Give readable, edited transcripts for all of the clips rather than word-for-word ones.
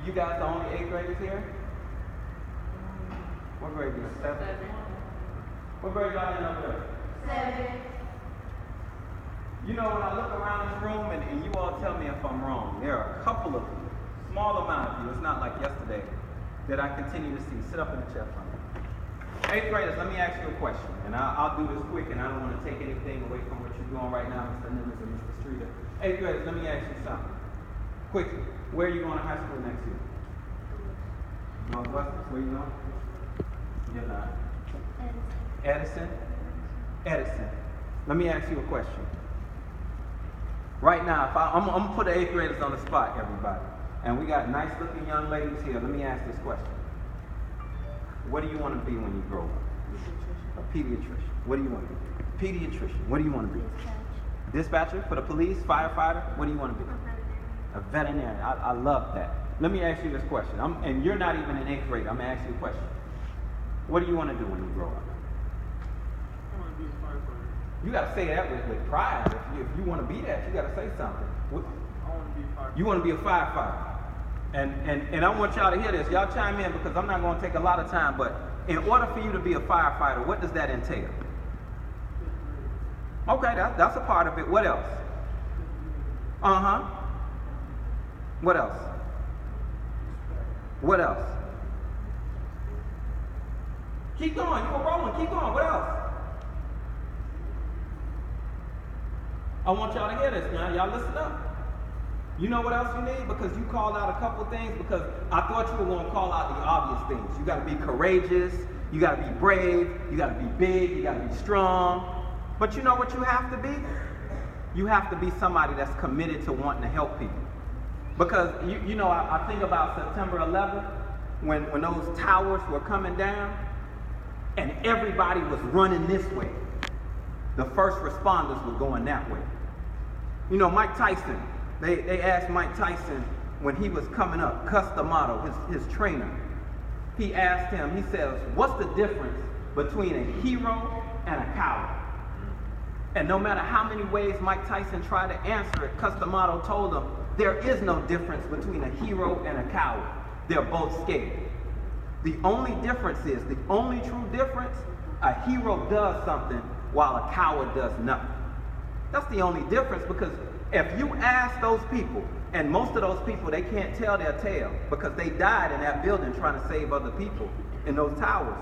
You guys the only 8th graders here? What grade is it? 7? What grade y'all in over there? 7. You know, when I look around this room, and you all tell me if I'm wrong, there are a couple of you, small amount of you, it's not like yesterday, that I continue to see. Sit up in the chair for me. 8th graders, let me ask you a question, and I'll do this quick, and I don't want to take anything away from what you're doing right now, Mr. Nimitz and Mr. Streeter. 8th graders, let me ask you something. Quickly, where are you going to high school next year? Northwestern? Where you going? You're not. Edison? Edison. Let me ask you a question. Right now, I'm going to put the 8th graders on the spot, everybody. And we got nice looking young ladies here. Let me ask this question. What do you want to be when you grow up? A pediatrician. What do you want to be? Pediatrician. What do you want to be? Dispatcher for the police, firefighter. What do you want to be? A veterinarian. I love that. Let me ask you this question. And you're not even in 8th grade. I'm going to ask you a question. What do you want to do when you grow up? I want to be a firefighter. You got to say that with pride. If you want to be that, you got to say something. I want to be a firefighter. You want to be a firefighter. And I want y'all to hear this. Y'all chime in because I'm not going to take a lot of time. But in order for you to be a firefighter, what does that entail? Okay, that's a part of it. What else? What else? What else? Keep going. You were rolling. Keep going. What else? I want y'all to hear this now. Y'all listen up. You know what else you need? Because you called out a couple things because I thought you were going to call out the obvious things. You got to be courageous. You got to be brave. You got to be big. You got to be strong. But you know what you have to be? You have to be somebody that's committed to wanting to help people. Because, you know, I think about September 11th when those towers were coming down and everybody was running this way. The first responders were going that way. You know, Mike Tyson, they asked Mike Tyson when he was coming up, Customato, his trainer, he asked him, he says, what's the difference between a hero and a coward? And no matter how many ways Mike Tyson tried to answer it, Customato told him, there is no difference between a hero and a coward. They're both scared. The only difference is, the only true difference, a hero does something while a coward does nothing. That's the only difference, because if you ask those people, and most of those people, they can't tell their tale because they died in that building trying to save other people in those towers.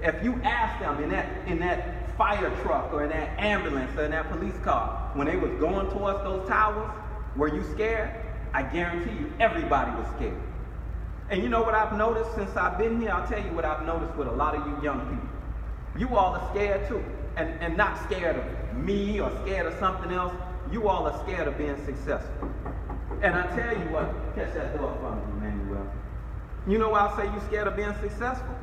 If you ask them in that fire truck or in that ambulance or in that police car, when they was going towards those towers, were you scared? I guarantee you everybody was scared. And you know what I've noticed since I've been here? I'll tell you what I've noticed with a lot of you young people. You all are scared too. And not scared of me or scared of something else. You all are scared of being successful. And I tell you what, catch that door for me, Emmanuel. You know why I say you're scared of being successful?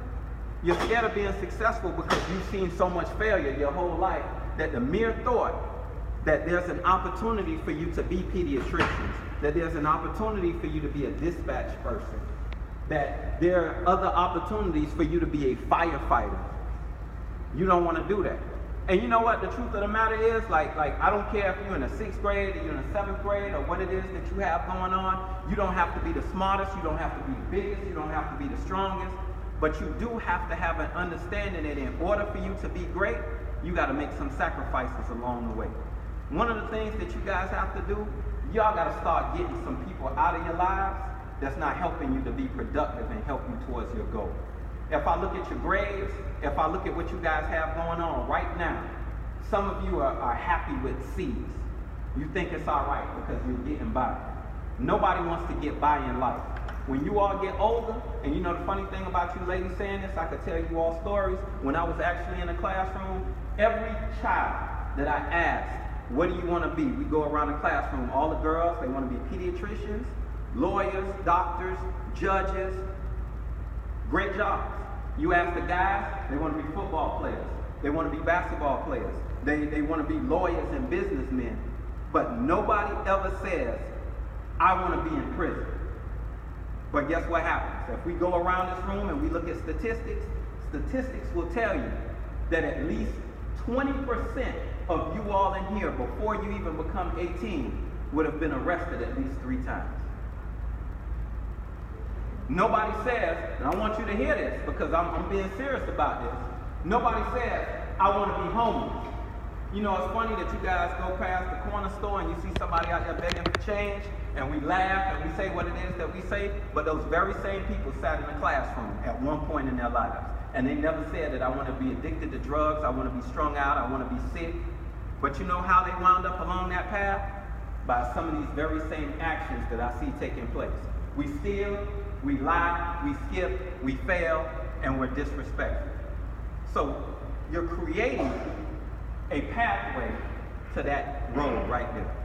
You're scared of being successful because you've seen so much failure your whole life that the mere thought that there's an opportunity for you to be pediatricians, that there's an opportunity for you to be a dispatch person, that there are other opportunities for you to be a firefighter. You don't want to do that. And you know what the truth of the matter is? Like I don't care if you're in the 6th grade or you're in the 7th grade or what it is that you have going on. You don't have to be the smartest. You don't have to be the biggest. You don't have to be the strongest. But you do have to have an understanding that in order for you to be great, you got to make some sacrifices along the way. One of the things that you guys have to do, y'all got to start getting some people out of your lives that's not helping you to be productive and help you towards your goal. If I look at your grades, if I look at what you guys have going on right now, some of you are happy with C's. You think it's all right because you're getting by. Nobody wants to get by in life. When you all get older, and you know the funny thing about you ladies saying this, I could tell you all stories. When I was actually in the classroom, every child that I asked, what do you want to be? We go around the classroom, all the girls, they want to be pediatricians, lawyers, doctors, judges, great jobs. You ask the guys, they want to be football players. They want to be basketball players. They want to be lawyers and businessmen. But nobody ever says, I want to be in prison. But guess what happens? If we go around this room and we look at statistics, statistics will tell you that at least 20% of you all in here, before you even become 18, would have been arrested at least 3 times. Nobody says, and I want you to hear this because I'm being serious about this. Nobody says, I want to be homeless. You know, it's funny that you guys go past the corner store and you see somebody out there begging for change, and we laugh and we say what it is that we say, but those very same people sat in the classroom at one point in their lives, and they never said that I want to be addicted to drugs, I want to be strung out, I want to be sick. But you know how they wound up along that path? By some of these very same actions that I see taking place. We steal, we lie, we skip, we fail, and we're disrespectful. So you're creating a pathway to that road right there.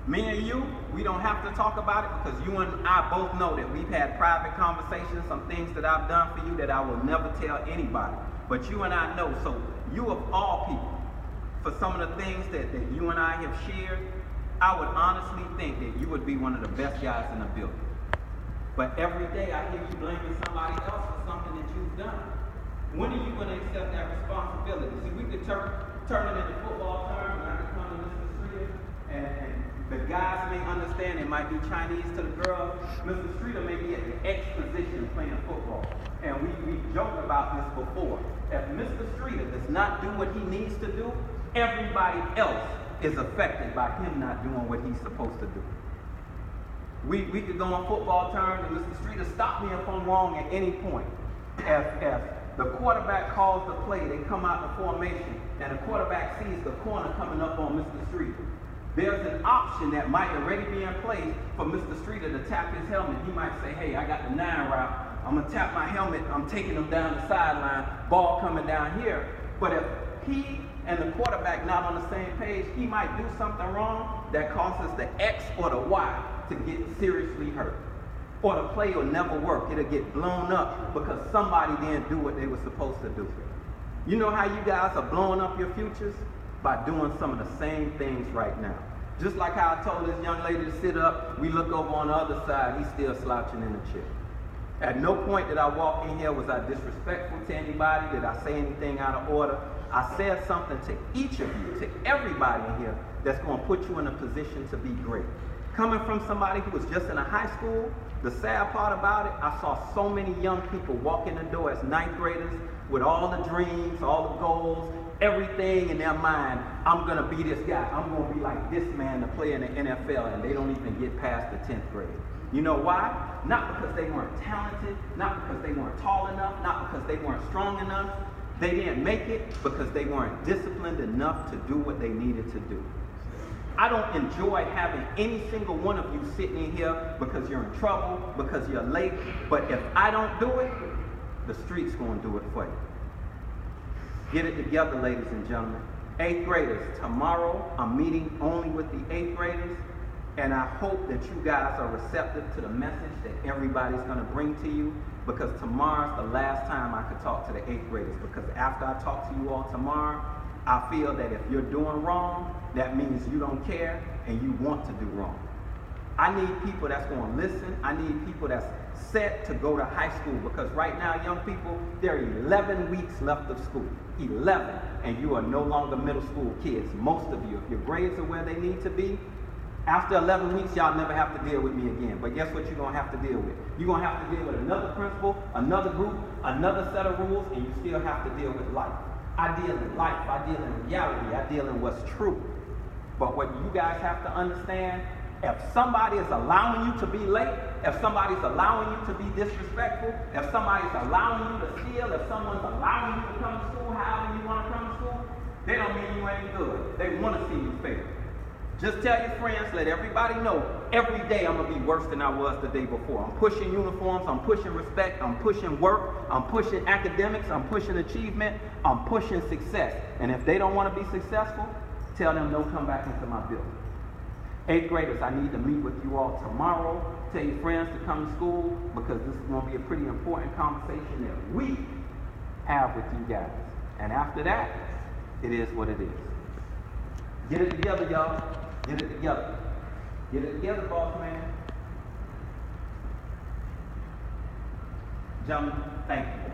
Me and you, we don't have to talk about it because you and I both know that we've had private conversations, some things that I've done for you that I will never tell anybody. But you and I know, so you of all people, for some of the things that you and I have shared, I would honestly think that you would be one of the best guys in the building. But every day I hear you blaming somebody else for something that you've done. When are you going to accept that responsibility? See, we could turn it into football terms, and I could come to Mr. Streeter, and the guys may understand it might be Chinese to the girls. Mr. Streeter may be at the X position playing football. And we joked about this before. If Mr. Streeter does not do what he needs to do, everybody else is affected by him not doing what he's supposed to do. We could go on football terms, and Mr. Streeter stop me if I'm wrong at any point. If the quarterback calls the play, they come out the formation, and the quarterback sees the corner coming up on Mr. Streeter. There's an option that might already be in place for Mr. Streeter to tap his helmet. He might say, hey, I got the 9 route. I'm going to tap my helmet. I'm taking him down the sideline. Ball coming down here. But if he and the quarterback not on the same page, he might do something wrong that causes the X or the Y to get seriously hurt. Or the play will never work. It'll get blown up because somebody didn't do what they were supposed to do. You know how you guys are blowing up your futures? By doing some of the same things right now. Just like how I told this young lady to sit up, we look over on the other side, he's still slouching in the chair. At no point did I walk in here, was I disrespectful to anybody? Did I say anything out of order? I said something to each of you, to everybody in here, that's going to put you in a position to be great. Coming from somebody who was just in a high school, the sad part about it, I saw so many young people walk in the door as 9th graders with all the dreams, all the goals, everything in their mind. I'm going to be this guy. I'm going to be like this man to play in the NFL, and they don't even get past the 10th grade. You know why? Not because they weren't talented, not because they weren't tall enough, not because they weren't strong enough. They didn't make it because they weren't disciplined enough to do what they needed to do. I don't enjoy having any single one of you sitting in here because you're in trouble, because you're late, but if I don't do it, the street's going to do it for you. Get it together, ladies and gentlemen. 8th graders, tomorrow I'm meeting only with the 8th graders, and I hope that you guys are receptive to the message that everybody's going to bring to you, because tomorrow's the last time I could talk to the 8th graders, because after I talk to you all tomorrow, I feel that if you're doing wrong, that means you don't care and you want to do wrong. I need people that's going to listen. I need people that's set to go to high school, because right now, young people, there are 11 weeks left of school. 11, and you are no longer middle school kids. Most of you, if your grades are where they need to be, after 11 weeks, y'all never have to deal with me again. But guess what you're going to have to deal with? You're going to have to deal with another principal, another group, another set of rules, and you still have to deal with life. I deal in life. I deal in reality. I deal in what's true. But what you guys have to understand, if somebody is allowing you to be late, if somebody's allowing you to be disrespectful, if somebody's allowing you to steal, if someone's allowing you to come to school however you want to come to school, they don't mean you ain't good. They want to see you fail. Just tell your friends, let everybody know, every day I'm going to be worse than I was the day before. I'm pushing uniforms, I'm pushing respect, I'm pushing work, I'm pushing academics, I'm pushing achievement, I'm pushing success. And if they don't want to be successful, tell them don't come back into my building. 8th graders, I need to meet with you all tomorrow. Tell your friends to come to school, because this is going to be a pretty important conversation that we have with you guys. And after that, it is what it is. Get it together, y'all. Get it together. Get it together, boss man. Gentlemen, thank you.